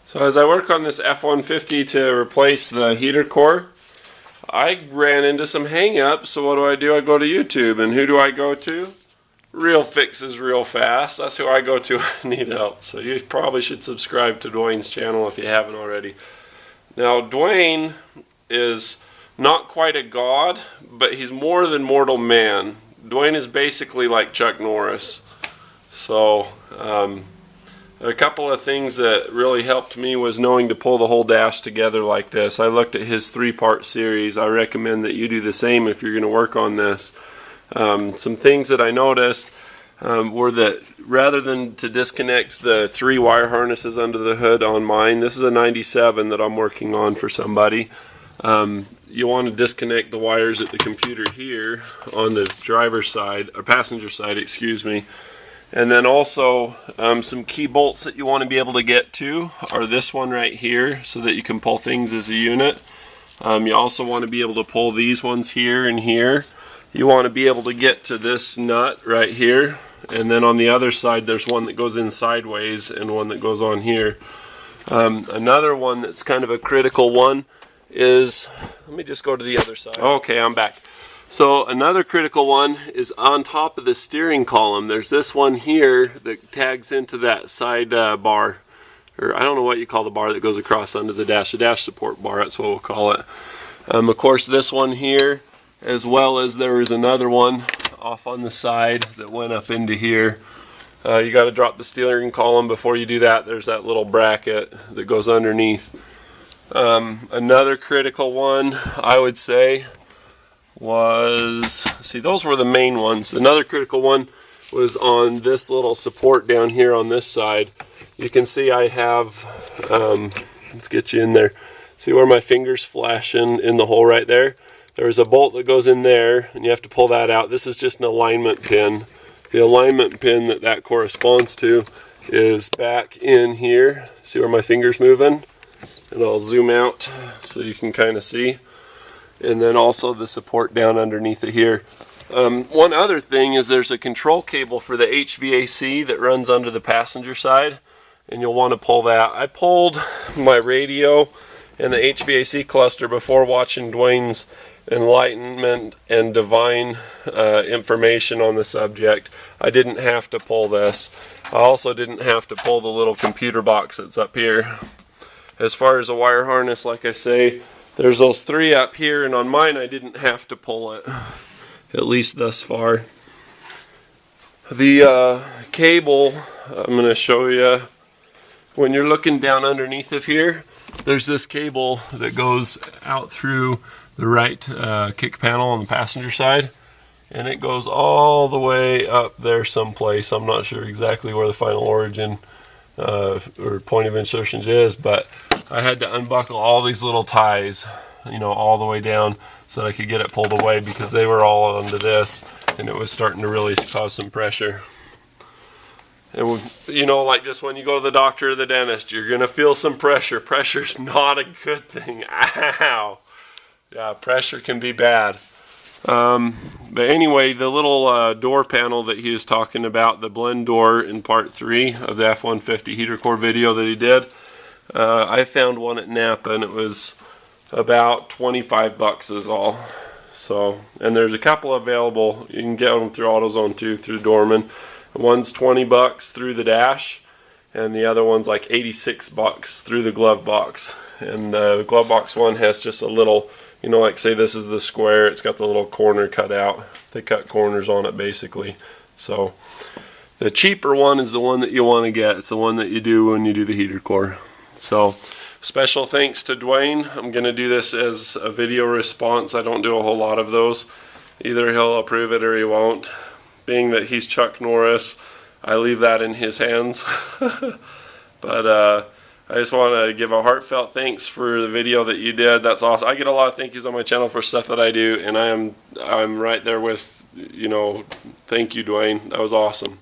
So as I work on this F150 to replace the heater core, I ran into some hang-ups, so what do? I go to YouTube, and who do I go to? Realfixesrealfast. That's who I go to when I need help. So you probably should subscribe to Duane's channel if you haven't already. Now Duane is not quite a god, but he's more than mortal man. Duane is basically like Chuck Norris. So a couple of things that really helped me was knowing to pull the whole dash together like this. I looked at his 3-part series. I recommend that you do the same if you're going to work on this. Some things that I noticed were that rather than to disconnect the 3 wire harnesses under the hood on mine, this is a 97 that I'm working on for somebody, you want to disconnect the wires at the computer here on the driver's side, or passenger side, excuse me. And then also some key bolts that you want to be able to get to are this one right here, so that you can pull things as a unit. You also want to be able to pull these ones here and here. You want to be able to get to this nut right here, and then on the other side there's one that goes in sideways and one that goes on here. Another one that's kind of a critical one is, let me just go to the other side. Okay, I'm back. So another critical one is on top of the steering column. There's this one here that tags into that side bar, or I don't know what you call the bar that goes across under the dash support bar, that's what we'll call it. Of course this one here, as well as there was another one off on the side that went up into here. You got to drop the steering column before you do that. There's that little bracket that goes underneath. Another critical one, I would say, was, see, those were the main ones. Another critical one was on this little support down here on this side. You can see I have, let's get you in there. See where my finger's flashing in the hole right there? There's a bolt that goes in there, and you have to pull that out. This is just an alignment pin. The alignment pin that corresponds to is back in here. See where my finger's moving? And I'll zoom out so you can kind of see. And then also the support down underneath it here. One other thing is there's a control cable for the HVAC that runs under the passenger side, and you'll want to pull that. I pulled my radio and the HVAC cluster before watching Duane's enlightenment and divine information on the subject. I didn't have to pull this. I also didn't have to pull the little computer box that's up here. As far as a wire harness, like I say, there's those 3 up here, and on mine I didn't have to pull it, at least thus far. The cable, I'm going to show you, when you're looking down underneath of here, there's this cable that goes out through the right kick panel on the passenger side, and it goes all the way up there someplace. I'm not sure exactly where the final origin or point of insertion is, but I had to unbuckle all these little ties, you know, all the way down so that I could get it pulled away, because they were all onto this and it was starting to really cause some pressure. And you know, like just when you go to the doctor or the dentist, you're gonna feel some pressure. Pressure's not a good thing. Ow! Yeah, pressure can be bad. But anyway, the little door panel that he was talking about, the blend door in part 3 of the F150 heater core video that he did, I found one at Napa, and it was about 25 bucks is all. So, and there's a couple available. You can get them through AutoZone too, through Dorman. One's 20 bucks through the dash, and the other one's like 86 bucks through the glove box. And the glove box one has just a little, you know, like say this is the square, it's got the little corner cut out. They cut corners on it basically. So the cheaper one is the one that you want to get. It's the one that you do when you do the heater core. So special thanks to Duane. I'm going to do this as a video response. I don't do a whole lot of those. Either he'll approve it or he won't. Being that he's Chuck Norris, I leave that in his hands. But I just want to give a heartfelt thanks for the video that you did. That's awesome. I get a lot of thank yous on my channel for stuff that I do, and I'm right there with, you know, thank you, Duane. That was awesome.